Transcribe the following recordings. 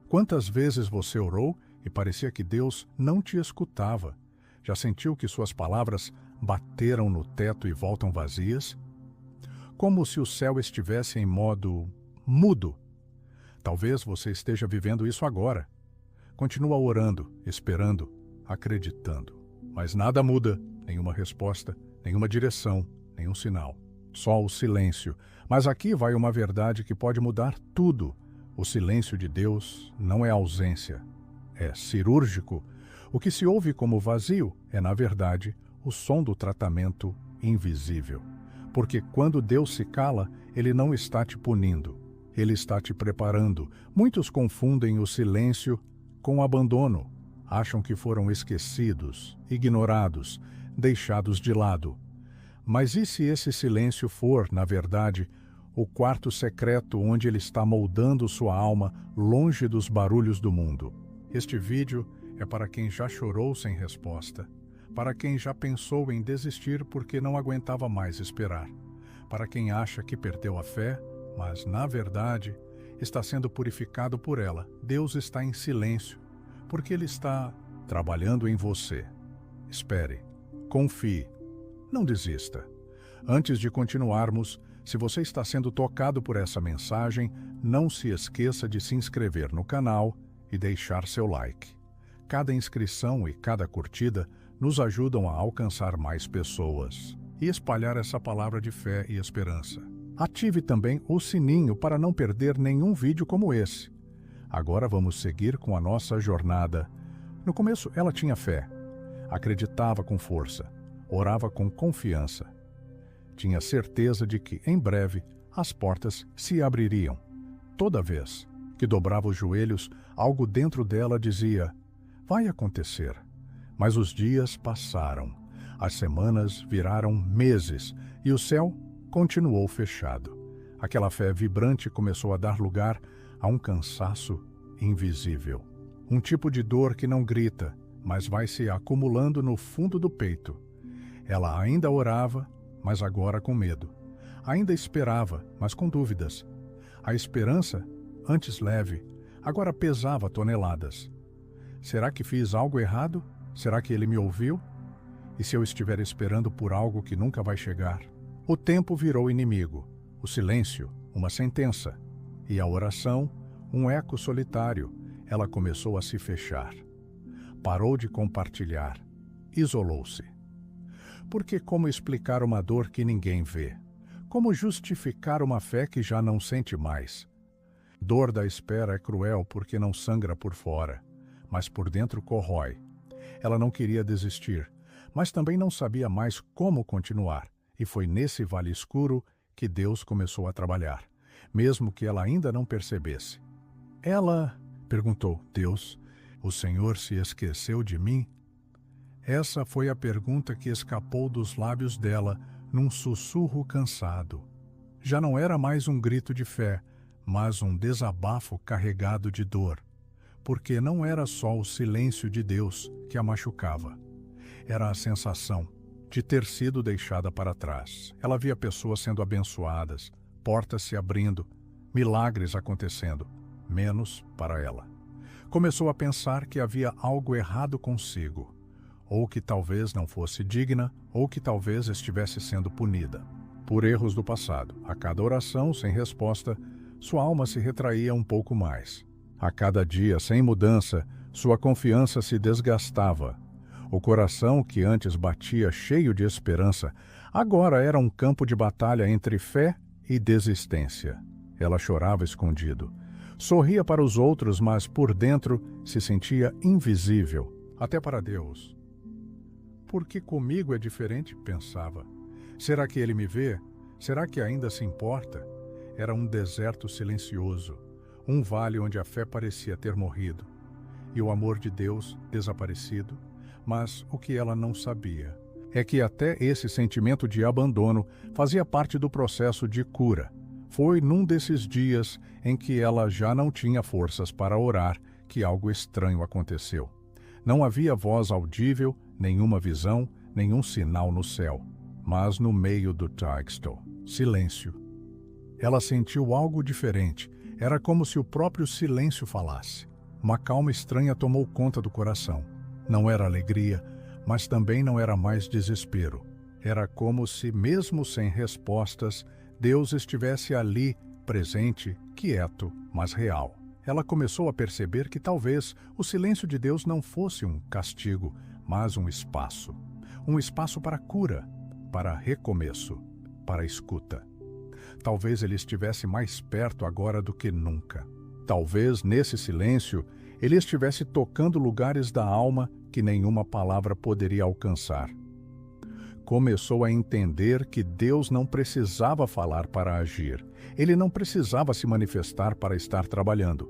Quantas vezes você orou e parecia que Deus não te escutava? Já sentiu que suas palavras bateram no teto e voltam vazias? Como se o céu estivesse em modo mudo. Talvez você esteja vivendo isso agora. Continua orando, esperando, acreditando. Mas nada muda, nenhuma resposta, nenhuma direção, nenhum sinal. Só o silêncio. Mas aqui vai uma verdade que pode mudar tudo. O silêncio de Deus não é ausência, é cirúrgico. O que se ouve como vazio é, na verdade, o som do tratamento invisível. Porque quando Deus se cala, Ele não está te punindo, Ele está te preparando. Muitos confundem o silêncio com abandono. Acham que foram esquecidos, ignorados, deixados de lado. Mas e se esse silêncio for, na verdade, o quarto secreto onde Ele está moldando sua alma longe dos barulhos do mundo? Este vídeo é para quem já chorou sem resposta, para quem já pensou em desistir porque não aguentava mais esperar, para quem acha que perdeu a fé, mas, na verdade, está sendo purificado por ela. Deus está em silêncio, porque Ele está trabalhando em você. Espere, confie, não desista. Antes de continuarmos, se você está sendo tocado por essa mensagem, não se esqueça de se inscrever no canal e deixar seu like. Cada inscrição e cada curtida nos ajudam a alcançar mais pessoas e espalhar essa palavra de fé e esperança. Ative também o sininho para não perder nenhum vídeo como esse. Agora vamos seguir com a nossa jornada. No começo ela tinha fé, acreditava com força, orava com confiança. Tinha certeza de que, em breve, as portas se abririam. Toda vez que dobrava os joelhos, algo dentro dela dizia: vai acontecer. Mas os dias passaram, as semanas viraram meses e o céu continuou fechado. Aquela fé vibrante começou a dar lugar a um cansaço invisível. Um tipo de dor que não grita, mas vai se acumulando no fundo do peito. Ela ainda orava, mas agora com medo. Ainda esperava, mas com dúvidas. A esperança, antes leve, agora pesava toneladas. Será que fiz algo errado? Será que Ele me ouviu? E se eu estiver esperando por algo que nunca vai chegar? O tempo virou inimigo, o silêncio, uma sentença, e a oração, um eco solitário. Ela começou a se fechar. Parou de compartilhar, isolou-se. Porque como explicar uma dor que ninguém vê? Como justificar uma fé que já não sente mais? Dor da espera é cruel porque não sangra por fora, mas por dentro corrói. Ela não queria desistir, mas também não sabia mais como continuar. E foi nesse vale escuro que Deus começou a trabalhar, mesmo que ela ainda não percebesse. Ela perguntou: Deus, o Senhor se esqueceu de mim? Essa foi a pergunta que escapou dos lábios dela num sussurro cansado. Já não era mais um grito de fé, mas um desabafo carregado de dor. Porque não era só o silêncio de Deus que a machucava. Era a sensação de ter sido deixada para trás. Ela via pessoas sendo abençoadas, portas se abrindo, milagres acontecendo, menos para ela. Começou a pensar que havia algo errado consigo, ou que talvez não fosse digna, ou que talvez estivesse sendo punida por erros do passado. A cada oração sem resposta, sua alma se retraía um pouco mais. A cada dia sem mudança, sua confiança se desgastava. O coração, que antes batia cheio de esperança, agora era um campo de batalha entre fé e desistência. Ela chorava escondido. Sorria para os outros, mas por dentro se sentia invisível, até para Deus. Por que comigo é diferente? Pensava. Será que Ele me vê? Será que ainda se importa? Era um deserto silencioso, um vale onde a fé parecia ter morrido, e o amor de Deus desaparecido. Mas o que ela não sabia é que até esse sentimento de abandono fazia parte do processo de cura. Foi num desses dias em que ela já não tinha forças para orar que algo estranho aconteceu. Não havia voz audível, nenhuma visão, nenhum sinal no céu. Mas no meio do texto, silêncio. Ela sentiu algo diferente. Era como se o próprio silêncio falasse. Uma calma estranha tomou conta do coração. Não era alegria, mas também não era mais desespero. Era como se, mesmo sem respostas, Deus estivesse ali, presente, quieto, mas real. Ela começou a perceber que talvez o silêncio de Deus não fosse um castigo, mas um espaço. Um espaço para cura, para recomeço, para escuta. Talvez ele estivesse mais perto agora do que nunca. Talvez, nesse silêncio, ele estivesse tocando lugares da alma que nenhuma palavra poderia alcançar. Começou a entender que Deus não precisava falar para agir. Ele não precisava se manifestar para estar trabalhando.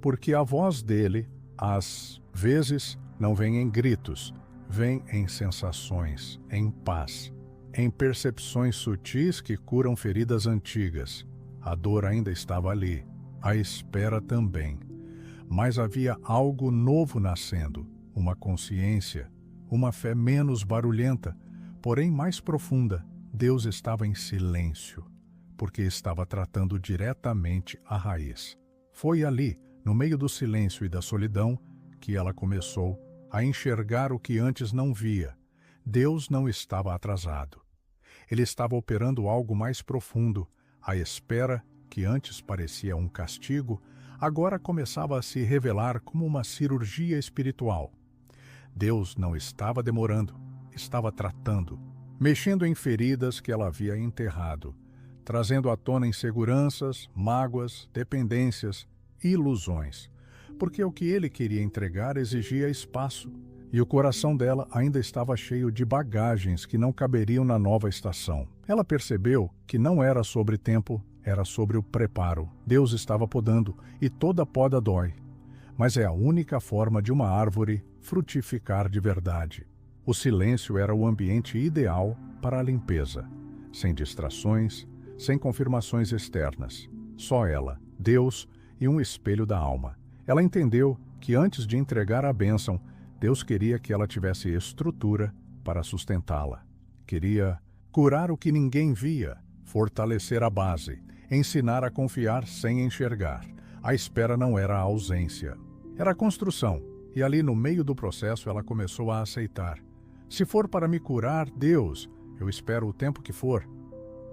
Porque a voz dele, às vezes, não vem em gritos, vem em sensações, em paz, em percepções sutis que curam feridas antigas. A dor ainda estava ali, a espera também. Mas havia algo novo nascendo, uma consciência, uma fé menos barulhenta, porém mais profunda. Deus estava em silêncio, porque estava tratando diretamente a raiz. Foi ali, no meio do silêncio e da solidão, que ela começou a enxergar o que antes não via. Deus não estava atrasado. Ele estava operando algo mais profundo. A espera, que antes parecia um castigo, agora começava a se revelar como uma cirurgia espiritual. Deus não estava demorando, estava tratando, mexendo em feridas que ela havia enterrado, trazendo à tona inseguranças, mágoas, dependências, ilusões, porque o que ele queria entregar exigia espaço, e o coração dela ainda estava cheio de bagagens que não caberiam na nova estação. Ela percebeu que não era sobre tempo, era sobre o preparo. Deus estava podando, e toda poda dói. Mas é a única forma de uma árvore frutificar de verdade. O silêncio era o ambiente ideal para a limpeza, sem distrações, sem confirmações externas. Só ela, Deus e um espelho da alma. Ela entendeu que antes de entregar a bênção, Deus queria que ela tivesse estrutura para sustentá-la. Queria curar o que ninguém via, fortalecer a base, ensinar a confiar sem enxergar. A espera não era a ausência, era a construção. E ali no meio do processo ela começou a aceitar. Se for para me curar, Deus, eu espero o tempo que for.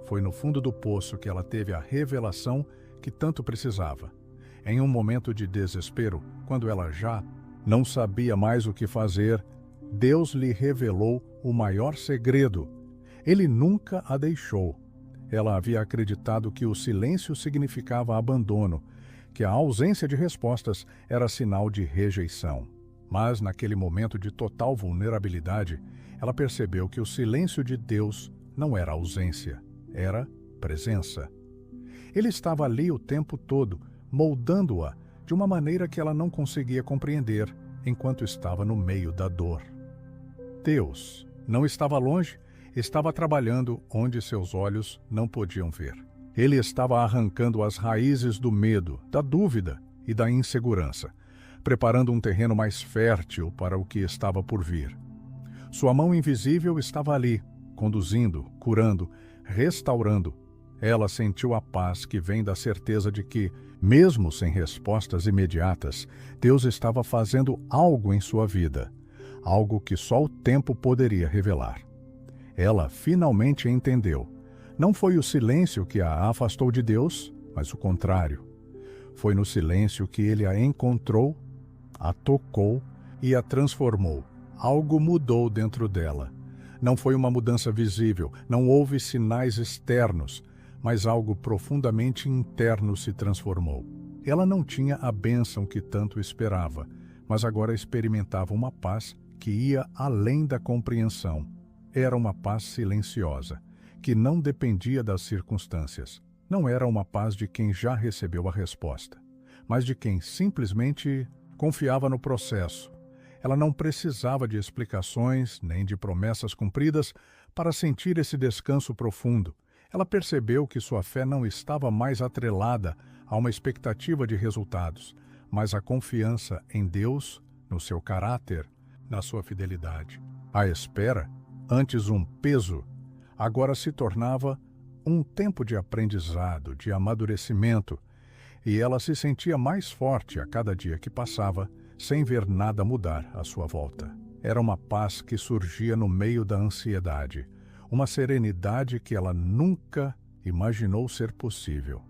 Foi no fundo do poço que ela teve a revelação que tanto precisava. Em um momento de desespero, quando ela já não sabia mais o que fazer, Deus lhe revelou o maior segredo. Ele nunca a deixou. Ela havia acreditado que o silêncio significava abandono, que a ausência de respostas era sinal de rejeição. Mas, naquele momento de total vulnerabilidade, ela percebeu que o silêncio de Deus não era ausência, era presença. Ele estava ali o tempo todo, moldando-a de uma maneira que ela não conseguia compreender enquanto estava no meio da dor. Deus não estava longe, estava trabalhando onde seus olhos não podiam ver. Ele estava arrancando as raízes do medo, da dúvida e da insegurança, preparando um terreno mais fértil para o que estava por vir. Sua mão invisível estava ali, conduzindo, curando, restaurando. Ela sentiu a paz que vem da certeza de que, mesmo sem respostas imediatas, Deus estava fazendo algo em sua vida, algo que só o tempo poderia revelar. Ela finalmente entendeu. Não foi o silêncio que a afastou de Deus, mas o contrário. Foi no silêncio que ele a encontrou, a tocou e a transformou. Algo mudou dentro dela. Não foi uma mudança visível, não houve sinais externos, mas algo profundamente interno se transformou. Ela não tinha a bênção que tanto esperava, mas agora experimentava uma paz que ia além da compreensão. Era uma paz silenciosa, que não dependia das circunstâncias. Não era uma paz de quem já recebeu a resposta, mas de quem simplesmente confiava no processo. Ela não precisava de explicações nem de promessas cumpridas para sentir esse descanso profundo. Ela percebeu que sua fé não estava mais atrelada a uma expectativa de resultados, mas a confiança em Deus, no seu caráter, na sua fidelidade. A espera, antes um peso, agora se tornava um tempo de aprendizado, de amadurecimento. e ela se sentia mais forte a cada dia que passava, sem ver nada mudar à sua volta. Era uma paz que surgia no meio da ansiedade, uma serenidade que ela nunca imaginou ser possível.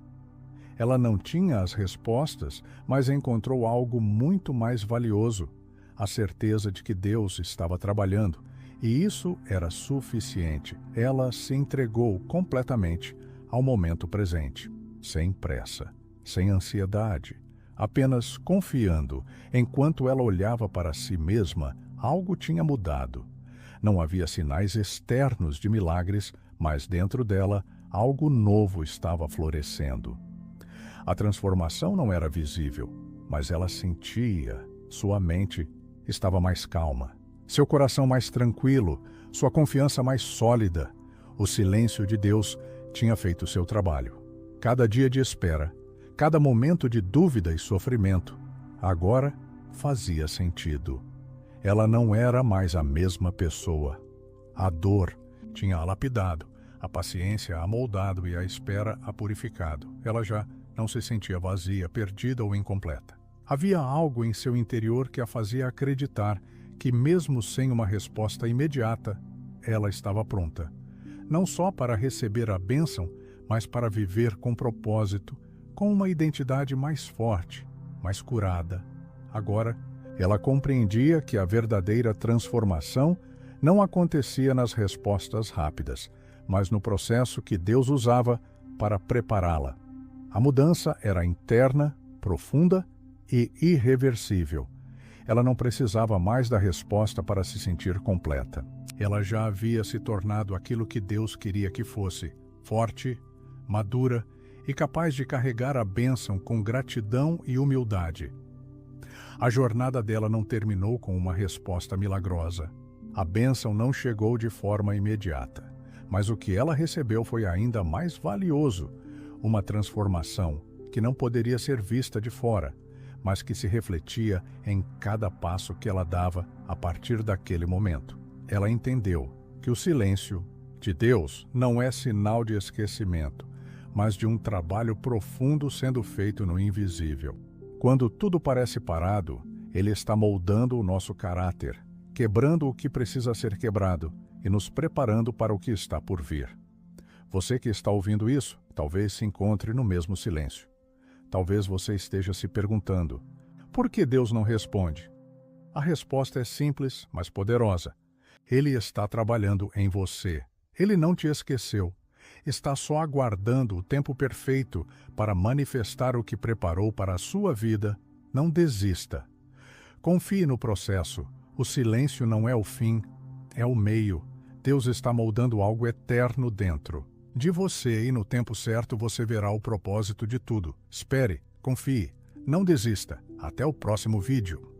Ela não tinha as respostas, mas encontrou algo muito mais valioso, a certeza de que Deus estava trabalhando, e isso era suficiente. Ela se entregou completamente ao momento presente, sem pressa, sem ansiedade, apenas confiando. Enquanto ela olhava para si mesma, algo tinha mudado. Não havia sinais externos de milagres, mas dentro dela, algo novo estava florescendo. A transformação não era visível, mas ela sentia. Sua mente estava mais calma, seu coração mais tranquilo, sua confiança mais sólida. O silêncio de Deus tinha feito seu trabalho. Cada dia de espera, cada momento de dúvida e sofrimento, agora fazia sentido. Ela não era mais a mesma pessoa. A dor tinha a lapidado, a paciência a moldado e a espera a purificado. Ela já não se sentia vazia, perdida ou incompleta. Havia algo em seu interior que a fazia acreditar que, mesmo sem uma resposta imediata, ela estava pronta. Não só para receber a bênção, mas para viver com propósito, com uma identidade mais forte, mais curada. Agora, ela compreendia que a verdadeira transformação não acontecia nas respostas rápidas, mas no processo que Deus usava para prepará-la. A mudança era interna, profunda e irreversível. Ela não precisava mais da resposta para se sentir completa. Ela já havia se tornado aquilo que Deus queria que fosse: forte, madura e capaz de carregar a bênção com gratidão e humildade. A jornada dela não terminou com uma resposta milagrosa. A bênção não chegou de forma imediata, mas o que ela recebeu foi ainda mais valioso: uma transformação que não poderia ser vista de fora, mas que se refletia em cada passo que ela dava a partir daquele momento. Ela entendeu que o silêncio de Deus não é sinal de esquecimento, mas de um trabalho profundo sendo feito no invisível. Quando tudo parece parado, Ele está moldando o nosso caráter, quebrando o que precisa ser quebrado e nos preparando para o que está por vir. Você que está ouvindo isso, talvez se encontre no mesmo silêncio. Talvez você esteja se perguntando: por que Deus não responde? A resposta é simples, mas poderosa. Ele está trabalhando em você. Ele não te esqueceu. Está só aguardando o tempo perfeito para manifestar o que preparou para a sua vida. Não desista. Confie no processo. O silêncio não é o fim, é o meio. Deus está moldando algo eterno dentro de você e no tempo certo você verá o propósito de tudo. Espere, confie, não desista. Até o próximo vídeo.